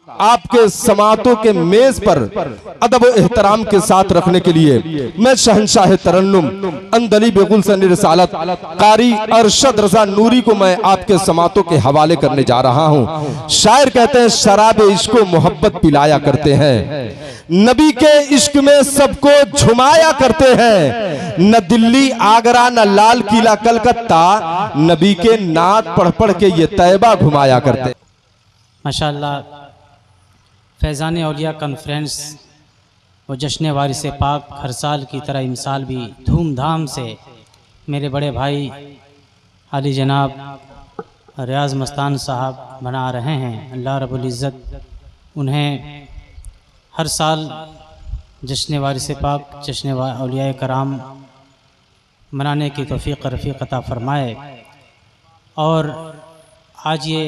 आपके समातों के मेज पर अदब व एहतराम के साथ रखने के लिए मैं शहंशाह तरन्नुम अंदली बेगुलशन रिसालत कारी अरशद रजा नूरी को मैं आपके समातों के हवाले करने जा रहा हूँ। शायर कहते हैं शराब इश्क को मोहब्बत पिलाया करते हैं, नबी के इश्क में सबको झुमाया करते हैं, न दिल्ली आगरा न लाल किला कलकत्ता, नबी के नात पढ़ पढ़ के ये तैबा घुमाया करते। माशाअल्लाह फैज़ान औलिया कॉन्फ्रेंस व जश्न वारिस पाक हर साल की तरह इस साल भी धूमधाम से मेरे बड़े भाई आली जनाब रियाज मस्तान साहब मना रहे हैं। अल्लाह रब्बुल इज़्ज़त उन्हें हर साल जश्न वारिस पाक जश्न औलिया कराम मनाने की तौफ़ीक़ रफ़ीक़ अता फ़रमाए। और आज ये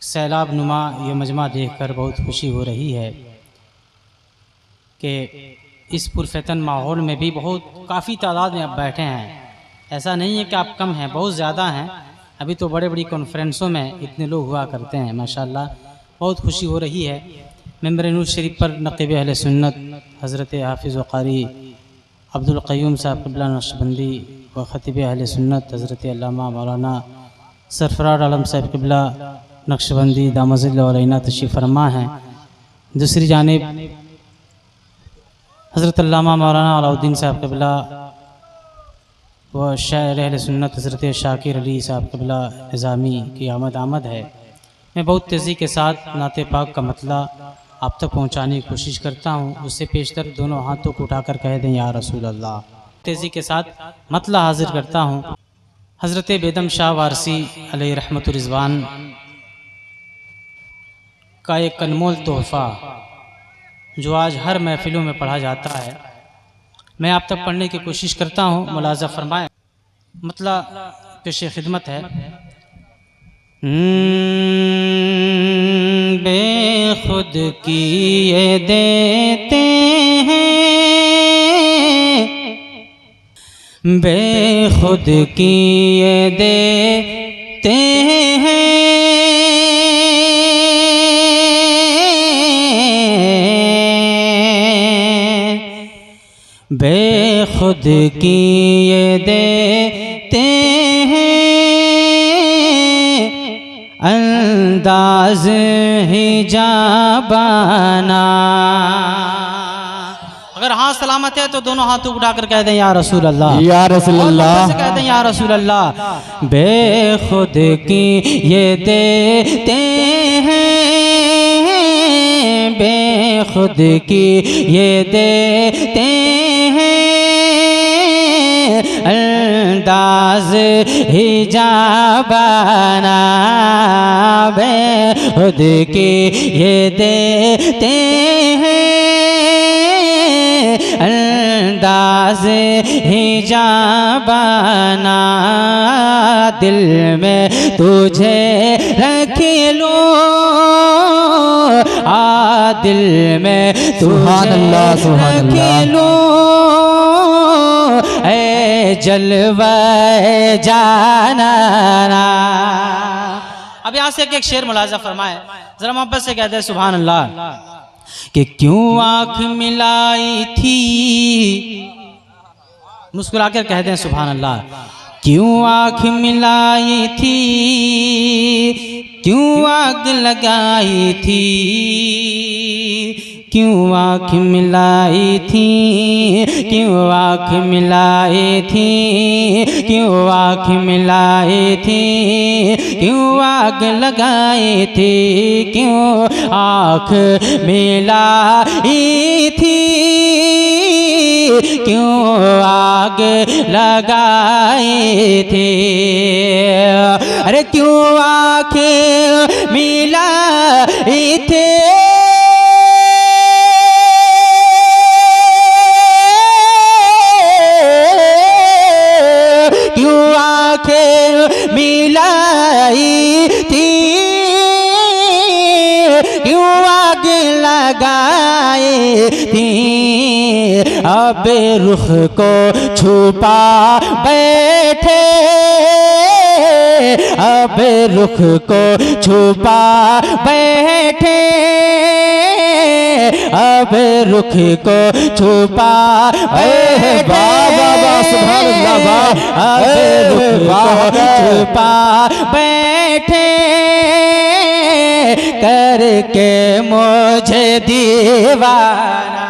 सैलाब नुमा ये मजमा देखकर बहुत खुशी हो रही है कि इस पुरफतन माहौल में भी बहुत काफ़ी तादाद में अब बैठे हैं। ऐसा नहीं है कि आप कम हैं, बहुत ज़्यादा हैं। अभी तो बड़े बड़ी कॉन्फ्रेंसों में इतने लोग हुआ करते हैं। माशाअल्लाह बहुत खुशी हो रही है। मेंबर नूर शरीफ पर नक़ीब अहले सुन्नत हज़रत हाफिज़ व क़ारी अब्दुल क़य्यूम साहब क़िबला नक्शबंदी व ख़तीब अहले सुन्नत हज़रत अल्लामा मौलाना सरफराज आलम साहब क़िबला नक्शबंदी दामज़िल अलैना तशरीफ़ फरमा हैं। दूसरी जानिब हज़रत अल्लामा मौलाना अलाउद्दीन साहब क़िबला व शायर अहले सुन्नत हज़रत शाकिर अली साहब क़िबला निज़ामी की आमद है। मैं बहुत तेज़ी के साथ नाते पाक का मतला आप तक पहुँचाने की कोशिश करता हूँ। उससे पेशतर दोनों हाथों को उठाकर कह दें या रसूल अल्लाह। तेज़ी के साथ मतला हाजिर करता हूँ। हज़रत बेदम शाह वारसी अलैहि रहमतुर रिज़वान का एक अनमोल तोहफ़ा जो आज हर महफिलों में पढ़ा जाता है, मैं आप तक पढ़ने की कोशिश करता हूँ। मुलाज़ा फरमाएं। मतलब पेशे खिदमत है। बेखुद किए देते हैं, बेखुद किए देते हैं, बेखुद किए देते हैं, अंदाज हिजाबाना। अगर हाथ सलामत है तो दोनों हाथों उठाकर कह दें या रसूल अल्लाह, या रसूल अल्लाह, कह दें या रसूल अल्लाह। बेखुद की ये देते हैं, बेखुद की ये देते हैं, अंदाज हिजाबाना। बेखुद की ये देते हैं, अंदाज हिजाबाना। दिल में तुझे रख लूं, दिल में सुभान अल्लाह सुभान अल्लाह, ऐ जलवा जाना। अब यहाँ से एक शेर मुलाजा फरमाए, जरा मोहब्बत से कहते हैं सुभान अल्लाह। कि क्यों आँख मिलाई थी, मुस्कुराकर कहते हैं सुभान अल्लाह। क्यों आँख मिलाई थी, क्यों आग लगाई थी, क्यों आँख मिलाई थी, क्यों आँख मिलाई थी, क्यों आँख मिलाई थी, क्यों आग लगाई थी, क्यों आँख मिलाई थी, क्यों आग लगाई थी। अरे क्यों आँख मिलाई थी, मिलाई थी, क्यों आग लगाई थी। अब रुख को छुपा बैठे, अब रुख को छुपा बैठे, अब रुख को छुपा छुपा बैठे करके मुझे दीवाना।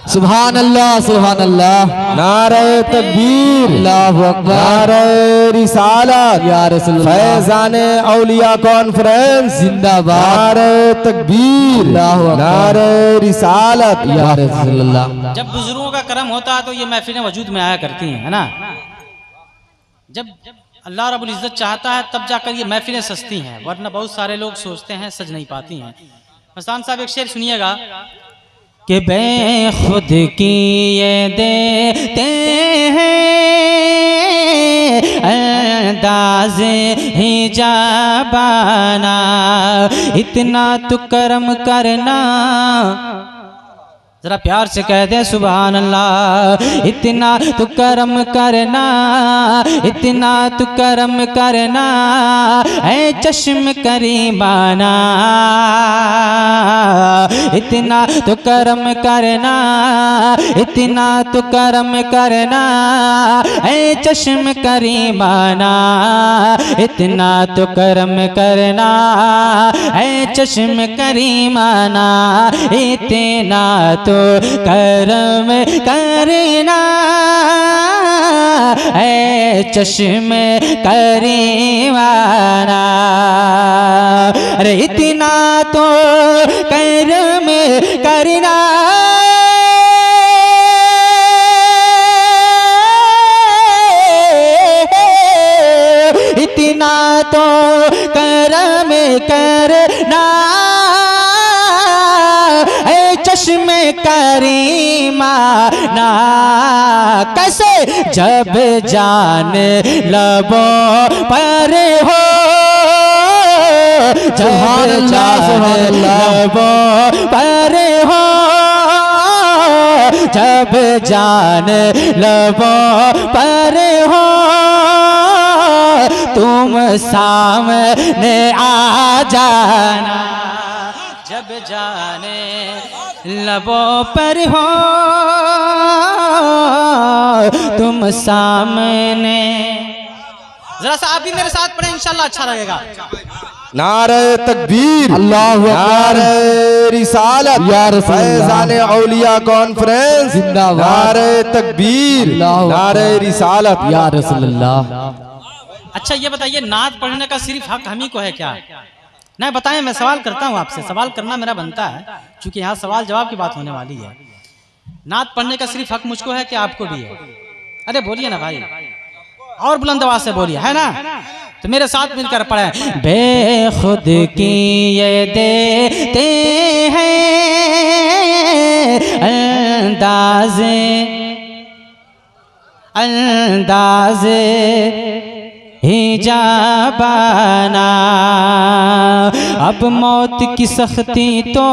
सुभान अल्लाह सुभान अल्लाह। नारे तकबीर, अल्लाहु अकबर, नारे रिसालत, या रसूल अल्लाह, फैजान औलिया कॉन्फ्रेंस जिंदाबाद, नारे तकबीर, अल्लाहु अकबर, नारे रिसालत, या रसूल अल्लाह। जब बुजुर्गों का करम होता है तो ये महफिलें वजूद में आया करती हैं, है ना। जब अल्लाह रब्बुल इज्जत चाहता है तब जाकर ये महफिलें सजती हैं, वरना बहुत सारे लोग सोचते हैं सज नहीं पाती हैं। मस्तान साहब एक शेर सुनिएगा कि बेखुद की ये देते हैं अंदाज़े ही जाबाना, इतना तो करम करना, जरा प्यार से कह दे सुभान अल्लाह। इतना तो करम करना, इतना तो करम करना ऐ चश्म करीमाना, इतना तो करम करना, इतना तो करम करना ऐ चश्म करीमाना, इतना तो करम करना ऐ चश्म करीमाना, इतना तो करम करना ऐ चश्म करीमाना। अरे इतना तो करम करना इतना तो करम करना ऐ चश्म करीमाना। कैसे? जब जान लबों पर हो, जब जान लबों पर हो, जब जान लबों पर हो, तुम सामने आ जाना। जब जाने लबों पर हो, तुम सामने। जरा सा आप भी मेरे साथ पढ़े, इंशाल्लाह अच्छा लगेगा। नारे तकबीर, अल्लाहु अकबर, नारे रिसालत, या रसूल अल्लाह, फैजान औलिया कॉन्फ्रेंस जिंदाबाद, नारे तकबीर, अल्लाहु नारे रिसालत, या रसूल अल्लाह। अच्छा ये बताइए, नात पढ़ने का सिर्फ हक हम ही को है क्या? नहीं बताएं, मैं सवाल करता हूँ आपसे, सवाल करना मेरा बनता है, क्योंकि यहाँ सवाल जवाब की बात होने वाली है। नात पढ़ने का सिर्फ हक मुझको है कि आपको भी है? अरे बोलिए ना भाई, और बुलंद आवाज से बोलिए, है ना। तो मेरे साथ मिलकर पढ़े। बेखुद की ये देते हैं अंदाज़े अंदाज़े ही जाबाना, अब मौत की सख्ती तो,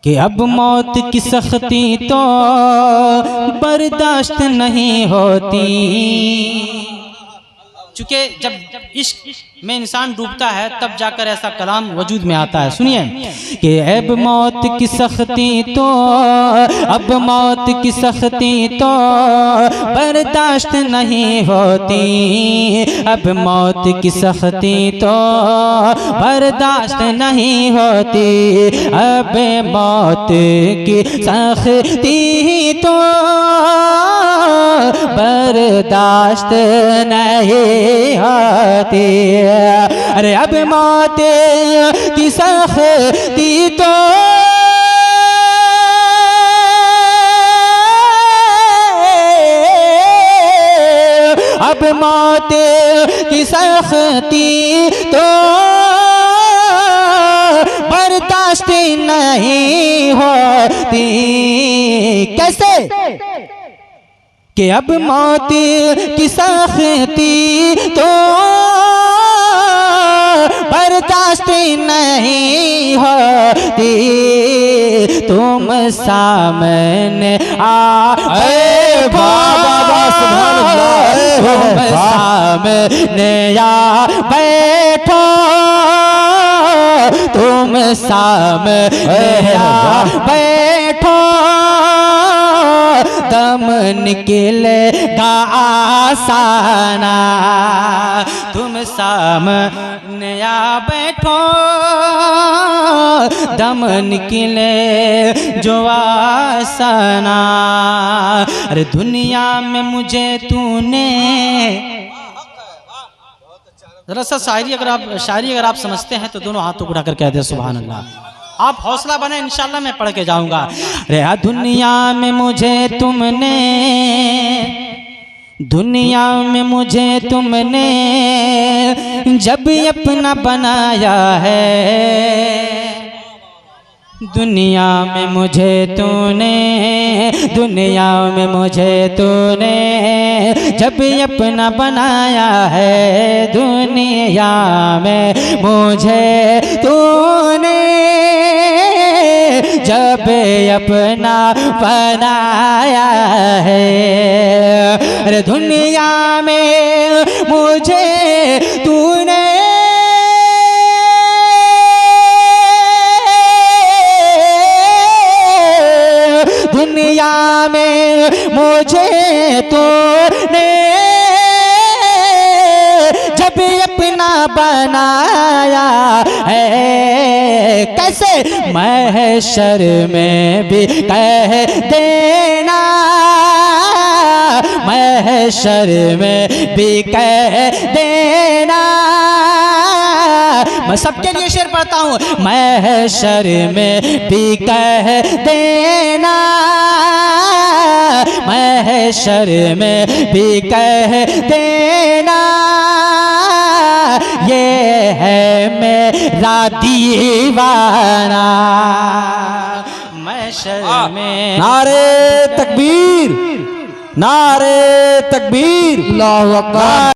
कि अब मौत की सख्ती तो बर्दाश्त नहीं होती। चूँकि जब इश्क में इंसान डूबता है तब जाकर ऐसा कलाम वजूद में आता है। सुनिए कि अब मौत की सख्ती तो, अब मौत की सख्ती तो बर्दाश्त नहीं होती, अब मौत की सख्ती तो बर्दाश्त नहीं होती, अब मौत की सख्ती तो बर्दाश्त नहीं होती। अरे अब मौत की सख्ती तो अब मौत की सख्ती तो बर्दाश्त नहीं होती। कैसे? कि अब मौत की सख्ती तो बर्दाश्त नहीं होती, तुम सामने आए बाबा, तुम सामने आ बैठो, तुम तुम सामने आ बैठो, दम निकलेगा आसाना। तुम सामने आ बैठो, दम निकले जो आसाना। अरे दुनिया में मुझे तूने, जरा सा शायरी अगर आप समझते हैं तो दोनों हाथों को उठाकर कह दे सुभान अल्लाह। आप हौसला बने, इंशाल्लाह मैं पढ़ के जाऊंगा। रे दुनिया में मुझे तुमने, दुनिया में मुझे तुमने जब अपना बनाया है, दुनिया में मुझे तूने, दुनिया में मुझे तूने जब अपना बनाया है, दुनिया में मुझे तूने जब अपना बनाया है। अरे दुनिया में मुझे तूने दुनिया में मुझे तूने जब अपना बनाया है, कैसे महशर में भी कह देना, महशर में भी कह देना। मैं सबके लिए शेर पढ़ता हूँ, महशर में भी कह देना, महशर में भी कह देना, ये है मेरा दीवाना। महशर में नारे तकबीर, नारे तकबीर, अल्लाहु अकबर।